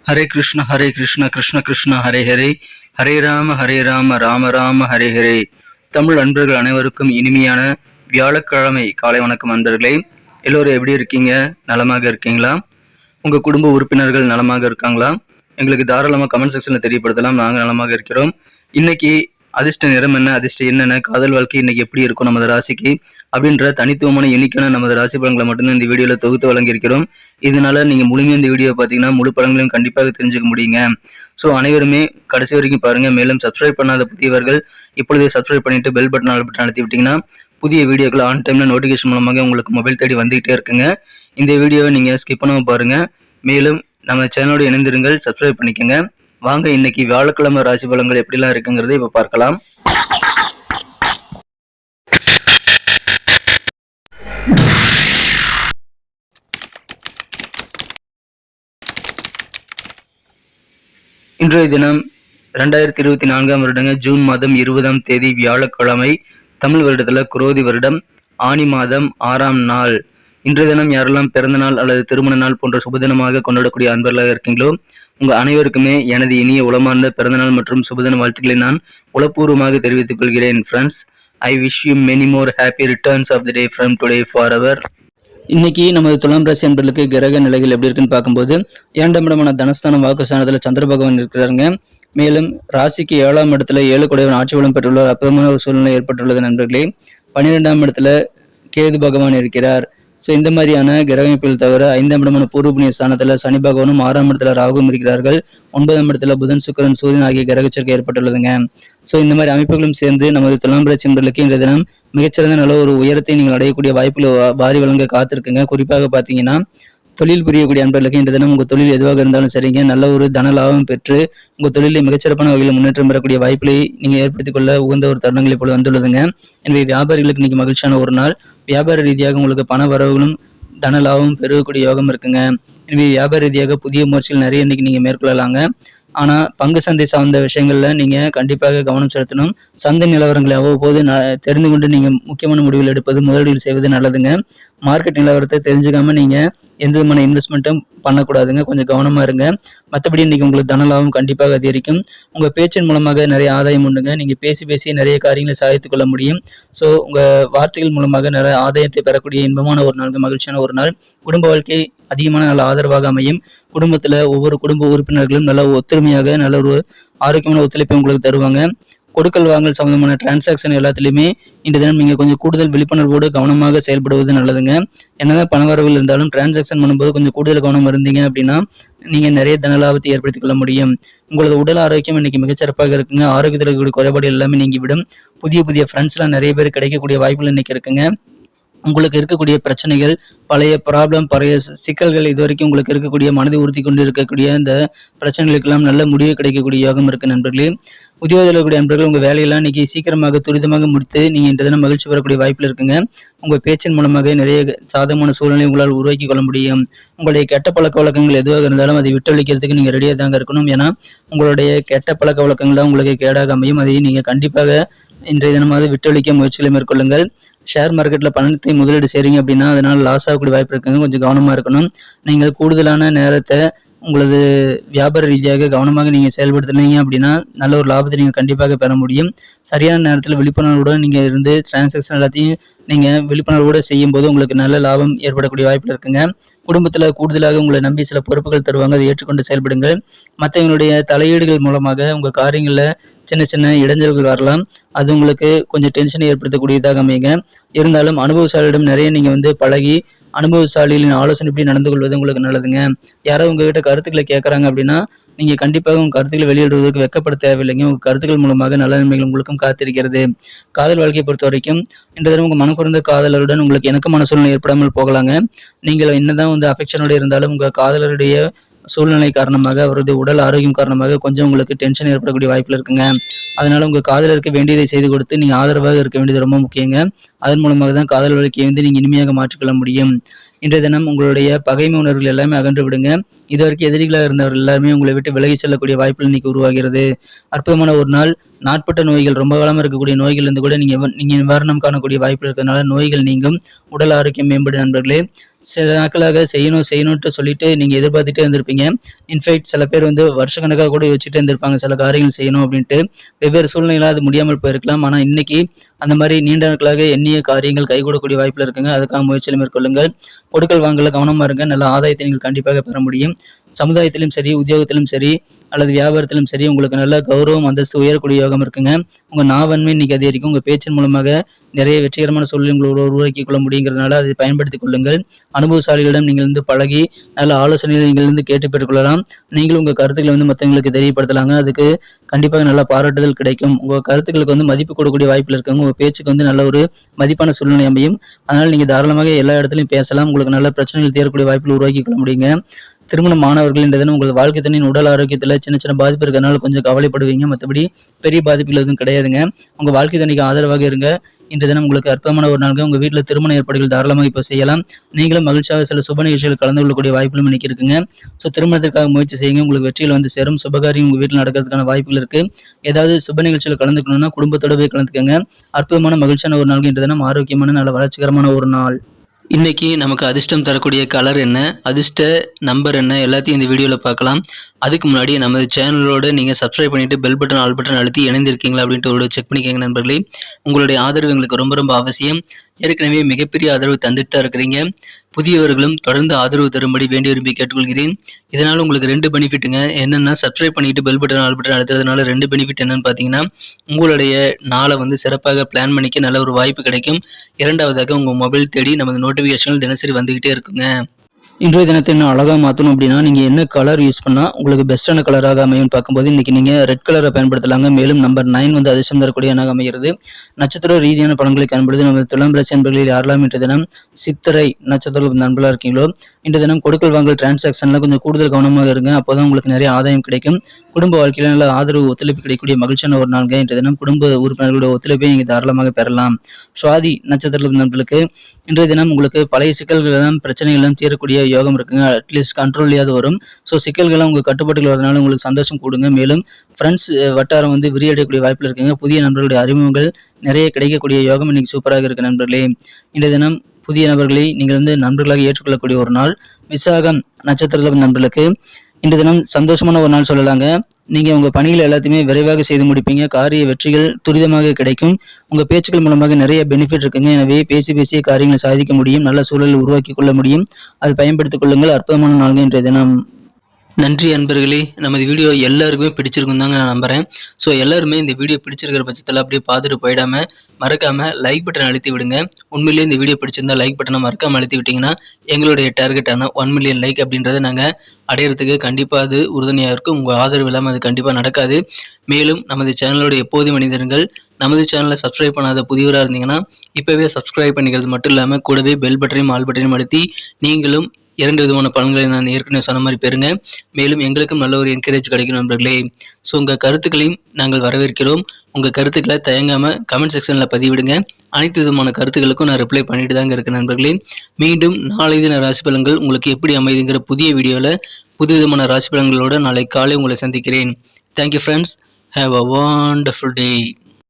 ஹரே கிருஷ்ண கிருஷ்ண கிருஷ்ண ஹரே ஹரே, ஹரே ராம ராம ராம ஹரே ஹரே. தமிழ் அன்பர்கள் அனைவருக்கும் இனிமையான வியாழக்கிழமை காலை வணக்கம் அன்பர்களே. எல்லோரும் எப்படி இருக்கீங்க? நலமாக இருக்கீங்களா? உங்க குடும்ப உறுப்பினர்கள் நலமாக இருக்காங்களா? எங்களுக்கு தாராளமாக கமெண்ட் செக்ஷன்ல தெரியப்படுத்தலாம். நாங்கள் நலமாக இருக்கிறோம். இன்னைக்கு அதிர்ஷ்ட நிறம் என்ன, அதிர்ஷ்டம் என்னென்ன, காதல் வாழ்க்கை இன்னைக்கு எப்படி இருக்கும் நமது ராசிக்கு அப்படின்ற தனித்துவமான எண்ணிக்கையான நமது ராசி பலன்களை மட்டும்தான் இந்த வீடியோல தொகுத்து வழங்கியிருக்கிறோம். இதனால நீங்க முழுமையாக இந்த வீடியோ பார்த்தீங்கன்னா முழு பலன்களையும் கண்டிப்பாக தெரிஞ்சுக்க முடியுங்க. ஸோ அனைவருமே கடைசி வரைக்கும் பாருங்க. மேலும் சப்ஸ்கிரைப் பண்ணாத புதியவர்கள் இப்பொழுதே சப்ஸ்கிரைப் பண்ணிட்டு பெல் பட்டன் அழுத்தி விட்டீங்கன்னா புதிய வீடியோக்கள் ஆன் டைம்ல நோட்டிஃபிகேஷன் மூலமாக உங்களுக்கு மொபைல் தேடி வந்துகிட்டே இருக்குங்க. இந்த வீடியோவை நீங்க ஸ்கிப் பண்ணாம பாருங்க. மேலும் நம்ம சேனலோடு இணைந்திருங்கள், சப்ஸ்கிரைப் பண்ணிக்கோங்க. வாங்க இன்னைக்கு வியாழக்கிழமை ராசி பலன்கள் எப்படிலாம் இருக்குங்கிறத இப்ப பார்க்கலாம். இன்றைய தினம் 2024 வருடங்க ஜூன் மாதம் 20ஆம் தேதி வியாழக்கிழமை. தமிழ் வருடத்துல குரோதி வருடம் ஆனி மாதம் 6ஆம் நாள். இன்றைய தினம் யாரெல்லாம் பிறந்த நாள் அல்லது திருமண நாள் போன்ற சுபதினமாக கொண்டாடக்கூடிய அன்பர்களாக இருக்கீங்களோ உங்க அனைவருக்குமே எனது இனிய உளமார்ந்த பிறந்தநாள் மற்றும் சுபதின வாழ்த்துக்களை நான் உளப்பூர்வமாக தெரிவித்துக் கொள்கிறேன். Friends, I wish you many more happy returns of the day from today forever. இன்னைக்கு நமது துலாம் ராசி அன்பர்களுக்கு கிரக நிலைகள் எப்படி இருக்குன்னு பார்க்கும்போது 2ஆம் இடமான தனஸ்தானம் வாக்குஸ்தானத்துல சந்திர பகவான் இருக்கிறாருங்க. மேலும் ராசிக்கு 7ஆம் இடத்துல 7 குடையவன் ஆட்சி பலம் பெற்றுள்ள அற்புதமான ஒரு சூழ்நிலை ஏற்பட்டுள்ளது நண்பர்களே. 12ஆம் இடத்துல கேது பகவான் இருக்கிறார். ஸோ இந்த மாதிரியான கிரக அமைப்புகள் தவிர 5ஆம் இடமான பூர்வ புண்ணிய ஸ்தானத்துல சனி பகவானும் 6ஆம் இடத்துல ராகுவும் இருக்கிறார்கள். 9ஆம் இடத்துல புதன் சுக்கிரன் சூரியன் ஆகிய கிரக சேர்க்கை ஏற்பட்டுள்ளதுங்க. ஸோ இந்த மாதிரி அமைப்புகளும் சேர்ந்து நமது துலாம் ராசி அன்பர்களுக்கு இன்றைய தினம் மிகச்சிறந்த நல்ல ஒரு உயரத்தை நீங்கள் அடையக்கூடிய வாய்ப்புகள் வாரி வழங்க காத்திருக்குங்க. குறிப்பாக பார்த்தீங்கன்னா தொழில் புரியக்கூடிய அன்பர்களுக்கு இந்த தினம் உங்க தொழில் எதுவாக இருந்தாலும் சரிங்க, நல்ல ஒரு தன லாபம் பெற்று உங்க தொழிலை மிகச்சிறப்பான வகையில் முன்னேற்றம் பெறக்கூடிய வாய்ப்புகளை நீங்க ஏற்படுத்திக் கொள்ள உகந்த ஒரு தருணங்களை போல வந்துள்ளதுங்க. எனவே வியாபாரிகளுக்கு இன்னைக்கு மகிழ்ச்சியான ஒரு நாள். வியாபார ரீதியாக உங்களுக்கு பண வரவுகளும் தன லாபம் பெறக்கூடிய யோகம் இருக்குங்க. எனவே வியாபார ரீதியாக புதிய முயற்சிகள் நிறைய இன்னைக்கு நீங்க மேற்கொள்ளலாங்க. ஆனா பங்கு சந்தை சார்ந்த விஷயங்கள்ல நீங்க கண்டிப்பாக கவனம் செலுத்தணும். சந்தை நிலவரங்களை அவ்வப்போது தெரிந்து கொண்டு நீங்க முக்கியமான முடிவுகள் எடுப்பது, முதலீடு செய்வது நல்லதுங்க. மார்க்கெட் நிலவரத்தை தெரிஞ்சுக்காம நீங்க எந்த விதமான இன்வெஸ்ட்மெண்ட்டும் பண்ணக்கூடாதுங்க. கொஞ்சம் கவனமா இருங்க. மற்றபடி இன்னைக்கு உங்களுக்கு தன லாபம் கண்டிப்பாக அதிகரிக்கும். உங்க பேச்சின் மூலமாக நிறைய ஆதாயம் உண்டுங்க. நீங்க பேசி நிறைய காரியங்களை சாதித்துக் கொள்ள முடியும். ஸோ உங்க வார்த்தைகள் மூலமாக நிறைய ஆதாயத்தை பெறக்கூடிய இன்பமான ஒரு நாள், மகிழ்ச்சியான ஒரு நாள். குடும்ப வாழ்க்கை அதிகமான நல்ல ஆதரவாக அமையும். குடும்பத்துல ஒவ்வொரு குடும்ப உறுப்பினர்களும் நல்ல ஒத்துழைமையாக நல்ல ஒரு ஆரோக்கியமான ஒத்துழைப்பை உங்களுக்கு தருவாங்க. கொடுக்கல் வாங்கல் சம்பந்தமான டிரான்சாக்ஷன் எல்லாத்துலயுமே இந்த தினம் நீங்க கொஞ்சம் கூடுதல் விழிப்புணர்வோடு கவனமாக செயல்படுவது நல்லதுங்க. என்னதான் பணவரவுகள் இருந்தாலும் டிரான்சாக்ஷன் பண்ணும்போது கொஞ்சம் கூடுதல் கவனம் இருந்தீங்க அப்படின்னா நீங்க நிறைய தன லாபத்தை ஏற்படுத்திக் கொள்ள முடியும். உங்களது உடல் ஆரோக்கியம் இன்னைக்கு மிகச்சிறப்பாக இருக்குங்க. ஆரோக்கியத்தில் இருக்கக்கூடிய குறைபாடு எல்லாமே நீங்கிவிடும். புதிய ஃப்ரெண்ட்ஸ் எல்லாம் நிறைய பேர் கிடைக்கக்கூடிய வாய்ப்புகள் இன்னைக்கு இருக்குங்க. உங்களுக்கு இருக்கக்கூடிய பிரச்சனைகள், பழைய ப்ராப்ளம், பழைய சிக்கல்கள், இது வரைக்கும் உங்களுக்கு இருக்கக்கூடிய மனதை உறுத்தி கொண்டு இருக்கக்கூடிய இந்த பிரச்சனைகளுக்கெல்லாம் நல்ல முடிவு கிடைக்கக்கூடிய யோகம் இருக்கு நண்பர்களே. உத்தியோகத்தில் இருக்கக்கூடிய நண்பர்கள் உங்க வேலையெல்லாம் இன்னைக்கு சீக்கிரமாக துரிதமாக முடித்து நீங்க இந்த தினம் மகிழ்ச்சி பெறக்கூடிய வாய்ப்புகள் இருக்குங்க. உங்க பேச்சின் மூலமாக நிறைய சாதகமான சூழ்நிலை உங்களால் உருவாக்கி கொள்ள முடியும். உங்களுடைய கெட்ட பழக்க வழக்கங்கள் எதுவாக இருந்தாலும் அதை விட்டொழிக்கிறதுக்கு நீங்க ரெடியாக தாங்க இருக்கணும். ஏன்னா உங்களுடைய கெட்ட பழக்க வழக்கங்கள் தான் உங்களுக்கு கேடாக அமையும். அதை நீங்க கண்டிப்பாக இன்றைய தினமாவது விட்டொழிக்க முயற்சிகளை மேற்கொள்ளுங்கள். ஷேர் மார்க்கெட்ல பணத்தை முதலீடு செய்றீங்க அப்படின்னா அதனால லாஸ் ஆகக்கூடிய வாய்ப்பு இருக்குங்க. கொஞ்சம் கவனமா இருக்கணும். நீங்கள் கூடுதலான நேரத்தை உங்களது வியாபார ரீதியாக கவனமாக நீங்க செயல்படுத்தினீங்க அப்படின்னா நல்ல ஒரு லாபத்தை நீங்க கண்டிப்பாக பெற முடியும். சரியான நேரத்தில் விழிப்புணர்வுடன் நீங்க இருந்து டிரான்சாக்ஷன் எல்லாத்தையும் நீங்க விழிப்புணர்வோடு செய்யும் போது உங்களுக்கு நல்ல லாபம் ஏற்படக்கூடிய வாய்ப்பு இருக்குங்க. குடும்பத்துல கூடுதலாக உங்களை நம்பி சில பொறுப்புகள் தருவாங்க, அதை ஏற்றுக்கொண்டு செயல்படுங்கள். மற்றவங்களுடைய தலையீடுகள் மூலமாக உங்க காரியங்கள்ல சின்ன இடைஞ்சல்கள் வரலாம். அது உங்களுக்கு கொஞ்சம் டென்ஷனை ஏற்படுத்தக்கூடியதாக அமையுங்க. இருந்தாலும் அனுபவசாலியிடம் நிறைய நீங்க பழகி அனுபவசாலிகளின் ஆலோசனை எப்படி நடந்து கொள்வது உங்களுக்கு நல்லதுங்க. யாராவது உங்ககிட்ட கருத்துக்களை கேட்கறாங்க அப்படின்னா நீங்க கண்டிப்பாக உங்க கருத்துக்களை வெளியிடுவதற்கு வெட்கப்பட தேவையில்லைங்க. உங்க கருத்துக்கள் மூலமாக நல்ல நன்மைகள் உங்களுக்கும் காத்திருக்கிறது. காதல் வாழ்க்கையை பொறுத்த வரைக்கும் இந்த தடவை உங்க மனம் குறைந்த காதலருடன் உங்களுக்கு இணக்கமான சூழ்நிலை ஏற்படாமல் போகலாங்க. நீங்கள் என்னதான் அஃபெக்ஷனோட இருந்தாலும் உங்க காதலருடைய சூழ்நிலை காரணமாக, அவரது உடல் ஆரோக்கியம் காரணமாக கொஞ்சம் உங்களுக்கு டென்ஷன் ஏற்படக்கூடிய வாய்ப்புகள் இருக்குங்க. அதனால உங்க காதலருக்கு வேண்டியதை செய்து கொடுத்து நீங்க ஆதரவாக இருக்க வேண்டியது ரொம்ப முக்கியங்க. அதன் மூலமாக தான் காதல் வாழ்க்கையை நீங்க இனிமையாக மாற்றிக்கொள்ள முடியும். இன்றைய தினம் உங்களுடைய பகைமை உணர்வுகள் எல்லாமே அகன்று விடுங்க. இதுவரைக்கும் எதிரிகளாக இருந்தவர்கள் எல்லாருமே உங்களை விட்டு விலகி செல்லக்கூடிய வாய்ப்புகள் இன்னைக்கு உருவாகிறது. அற்புதமான ஒரு நாள். நாட்பட்ட நோய்கள், ரொம்ப காலமா இருக்கக்கூடிய நோய்கள் இருந்து கூட நீங்க நிவாரணம் காணக்கூடிய வாய்ப்பு இருக்கிறதுனால நோய்கள் நீங்கும், உடல் ஆரோக்கியம் மேம்படும் நண்பர்களே. சில நாட்களாக செய்யணும்ட்டு சொல்லிட்டு நீங்க எதிர்பார்த்துட்டே இருந்திருப்பீங்க. இன்ஃபேக்ட் சில பேர் வருஷக்கணக்காக கூட யோசிச்சுட்டே இருந்திருப்பாங்க சில காரியங்கள் செய்யணும் அப்படின்ட்டு. வெவ்வேறு சூழ்நிலைகளால் அது முடியாமல் போயிருக்கலாம். ஆனா இன்னைக்கு அந்த மாதிரி நீண்ட நாட்களாக எண்ணிய காரியங்கள் கைகூடக்கூடிய வாய்ப்புல இருக்குங்க. அதுக்காக முயற்சிகளை மேற்கொள்ளுங்கள். கொடுக்கல் வாங்கல கவனமா இருங்க. நல்ல ஆதாயத்தை நீங்கள் கண்டிப்பாக பெற முடியும். சமுதாயத்திலும் சரி, உத்தியோகத்திலும் சரி, அல்லது வியாபாரத்திலும் சரி உங்களுக்கு நல்ல கௌரவம், அந்தஸ்து உயரக்கூடிய யோகம் இருக்குங்க. உங்க நாவன்மை இன்னைக்கு அதிகரிக்கும். உங்க பேச்சின் மூலமாக நிறைய வெற்றிகரமான சூழலை உங்களோட உருவாக்கி கொள்ள முடியுங்கிறதுனால அதை பயன்படுத்திக் கொள்ளுங்கள். அனுபவசாலிகளிடம் நீங்கள் பழகி நல்ல ஆலோசனைகளை நீங்கள் கேட்டு பெற்றுக்கொள்ளலாம். நீங்களும் உங்க கருத்துக்களை மற்றவங்களுக்கு தெரியப்படுத்தலாங்க. அதுக்கு கண்டிப்பாக நல்ல பாராட்டுதல் கிடைக்கும். உங்க கருத்துக்களுக்கு மதிப்பு கொடுக்கக்கூடிய வாய்ப்பில் இருக்காங்க. உங்க பேச்சுக்கு நல்ல ஒரு மதிப்பான சூழ்நிலை அமையும். அதனால நீங்க தாராளமாக எல்லா இடத்துலையும் பேசலாம். உங்களுக்கு நல்ல பிரச்சனைகள் தீரக்கூடிய வாய்ப்புகள் உருவாக்கி கொள்ள முடியுங்க. திருமணம் மாணவர்கள் என்ற தினம் உங்கள் வாழ்க்கை துணையின் உடல் ஆரோக்கியத்தில் சின்ன பாதிப்பு இருக்கிறதுனால கொஞ்சம் கவலைப்படுவீங்க. மற்றபடி பெரிய பாதிப்புகள் எதுவும் கிடையாதுங்க. உங்க வாழ்க்கை துணைக்கு ஆதரவாக இருங்க. இன்றைய தினம் உங்களுக்கு அற்புதமான ஒரு நாளுங்க. உங்க வீட்டில் திருமண ஏற்பாடுகள் தாராளமாக இப்போ செய்யலாம். நீங்களும் மகிழ்ச்சியாக சில சுப நிகழ்ச்சிகள் கலந்து கொள்ளக்கூடிய வாய்ப்புகளும் இன்னைக்கு இருக்குங்க. ஸோ திருமணத்திற்காக முயற்சி செய்யுங்க. உங்களுக்கு வெற்றிகள் சேரும். சுபகாரியம் உங்க வீட்டில் நடக்கிறதுக்கான வாய்ப்புகள் இருக்கு. ஏதாவது சுப நிகழ்ச்சிகள் கலந்துக்கணும்னா குடும்பத்தோட போய் கலந்துக்கங்க. அற்புதமான மகிழ்ச்சியான ஒரு நாளுக்கு இன்றைய தினம் ஆரோக்கியமான நல்ல வளர்ச்சிகரமான ஒரு நாள். இன்னைக்கு நமக்கு அதிர்ஷ்டம் தரக்கூடிய கலர் என்ன, அதிர்ஷ்ட நம்பர் என்ன, எல்லாத்தையும் இந்த வீடியோவில் பார்க்கலாம். அதுக்கு முன்னாடி நமது சேனலோட நீங்கள் சப்ஸ்கிரைப் பண்ணிட்டு பெல் பட்டன் ஆல் பட்டன் அழுத்தி இணைந்திருக்கீங்களா அப்படின்ட்டு ஒரு செக் பண்ணிக்கோங்க நண்பர்களே. உங்களுடைய ஆதரவு எங்களுக்கு ரொம்ப அவசியம். ஏற்கனவே மிகப்பெரிய ஆதரவு தந்துட்டு தான் இருக்கிறீங்க. புதியவர்களும் தொடர்ந்து ஆதரவு தரும்படி வேண்டி விரும்பி கேட்டுக்கொள்கிறேன். இதனால் உங்களுக்கு 2 பெனிஃபிட்டுங்க. என்னென்னா சப்ஸ்கிரைப் பண்ணிட்டு பெல் பட்டன் ஆல் பட்டன் அழுத்துறதுனால 2 பெனிஃபிட் என்னன்னு பார்த்தீங்கன்னா, உங்களுடைய நாளை சிறப்பாக பிளான் பண்ணிக்க நல்ல ஒரு வாய்ப்பு கிடைக்கும். இரண்டாவதாக உங்கள் மொபைல் தேடி நமது நோட்டிஃபிகேஷன்கள் தினசரி வந்துகிட்டே இருக்குங்க. இன்றைய தினத்தை இன்னும் அழகாக மாற்றணும் அப்படின்னா நீங்கள் என்ன கலர் யூஸ் பண்ணால் உங்களுக்கு பெஸ்ட்டான கலராக அமையும் பார்க்கும்போது இன்றைக்கி நீங்கள் ரெட் கலரை பயன்படுத்தலாங்க. மேலும் நம்பர் 9 அதிர்ஷ்டம் தரக்கூடிய எண்ணாக அமைகிறது. நட்சத்திர ரீதியான படங்களை காண்பது நம்ம துலாம் ராசி நண்பர்களில் யாரெல்லாம் இன்றைய தினம் சித்திரை நட்சத்திர நண்பர்களாக இருக்கீங்களோ இன்றைய தினம் கொடுக்கல் வாங்கல் டிரான்சாக்ஷன்ல கொஞ்சம் கூடுதல் கவனமாக இருங்க. அப்போதான் உங்களுக்கு நிறைய ஆதாயம் கிடைக்கும். குடும்ப வாழ்க்கையில நல்ல ஆதரவு ஒத்துழைப்பு கிடைக்கக்கூடிய மகிழ்ச்சியான ஒரு நாள்ங்க. இன்றைய தினம் குடும்ப உறுப்பினர்களுடைய ஒத்துழைப்பை நீங்கள் தாராளமாக பெறலாம். சுவாதி நட்சத்திர நண்பர்களுக்கு இன்றைய தினம் உங்களுக்கு பழைய சிக்கல்கள் எல்லாம் பிரச்சனைகள் எல்லாம் தீரக்கூடிய யோகம் இருக்குங்க. அட்லீஸ்ட் கண்ட்ரோல்லையாவது வரும். ஸோ சிக்கல்கள் உங்கள் கட்டுப்பாட்டுகள் வரதுனால உங்களுக்கு சந்தோஷம் கூடுங்க. மேலும் ஃப்ரெண்ட்ஸ் வட்டாரம் விரியடையக்கூடிய வாய்ப்பில் இருக்குங்க. புதிய நண்பர்களுடைய அறிமுகங்கள் நிறைய கிடைக்கக்கூடிய யோகம் இன்னைக்கு சூப்பராக இருக்கு நண்பர்களே. இன்றைய தினம் புதிய நபர்களை நீங்கள் நண்பர்களாக ஏற்றுக்கொள்ளக்கூடிய ஒரு நாள். விசாகம் நட்சத்திர நண்பர்களுக்கு இன்றைய தினம் சந்தோஷமான ஒரு நாள் சொல்லலாங்க. நீங்க உங்க பணிகள் எல்லாத்தையுமே விரைவாக செய்து முடிப்பீங்க. காரிய வெற்றிகள் துரிதமாக கிடைக்கும். உங்க பேச்சுக்கள் மூலமாக நிறைய பெனிஃபிட் இருக்குங்க. எனவே பேசிய காரியங்களை சாதிக்க முடியும். நல்ல சூழலை உருவாக்கி கொள்ள முடியும். அதை பயன்படுத்திக் கொள்ளுங்கள். அற்புதமான நாள்கள் இன்றைய தினம். நன்றி அன்பர்களே. நமது வீடியோ எல்லாருக்குமே பிடிச்சிருக்கும் தாங்க நான் நம்புறேன். ஸோ எல்லாருமே இந்த வீடியோ பிடிச்சிருக்கிற பட்சத்தில் அப்படியே பார்த்துட்டு போயிடாம மறக்காம லைக் பட்டன் அழுத்தி விடுங்க. உண்மையிலேயே இந்த வீடியோ பிடிச்சிருந்தா லைக் பட்டனை மறக்காம அழுத்தி விட்டீங்கன்னா எங்களுடைய டார்கெட்டான 1 மில்லியன் லைக் அப்படின்றத நாங்கள் அடையிறதுக்கு கண்டிப்பாக அது உறுதுணையாக இருக்கும். உங்கள் ஆதரவு இல்லாமல் அது கண்டிப்பாக நடக்காது. மேலும் நமது சேனலோட எப்போதும் மனிதர்கள் நமது சேனலை சப்ஸ்கிரைப் பண்ணாத புதியவராக இருந்தீங்கன்னா இப்போவே சப்ஸ்கிரைப் பண்ணிக்கிறது மட்டும் இல்லாமல் கூடவே பெல் பட்டனையும் ஆல் பட்டனையும் அழுத்தி நீங்களும் 2 விதமான பலன்களை நான் ஏற்கனவே சொன்ன மாதிரி பெறுங்க. மேலும் எங்களுக்கும் நல்ல ஒரு என்கரேஜ் கிடைக்கும் நண்பர்களே. ஸோ உங்கள் கருத்துக்களையும் நாங்கள் வரவேற்கிறோம். உங்கள் கருத்துக்களை தயங்காமல் கமெண்ட் செக்ஷனில் பதிவிடுங்க. அனைத்து விதமான கருத்துக்களுக்கும் நான் ரிப்ளை பண்ணிட்டு தாங்க இருக்கேன் நண்பர்களே. மீண்டும் நாளை தின ராசி பலன்கள் உங்களுக்கு எப்படி அமைதுங்கிற புதிய வீடியோவில் புது விதமான ராசி பலன்களோடு நாளை காலை உங்களை சந்திக்கிறேன். Thank you friends. Have a wonderful day.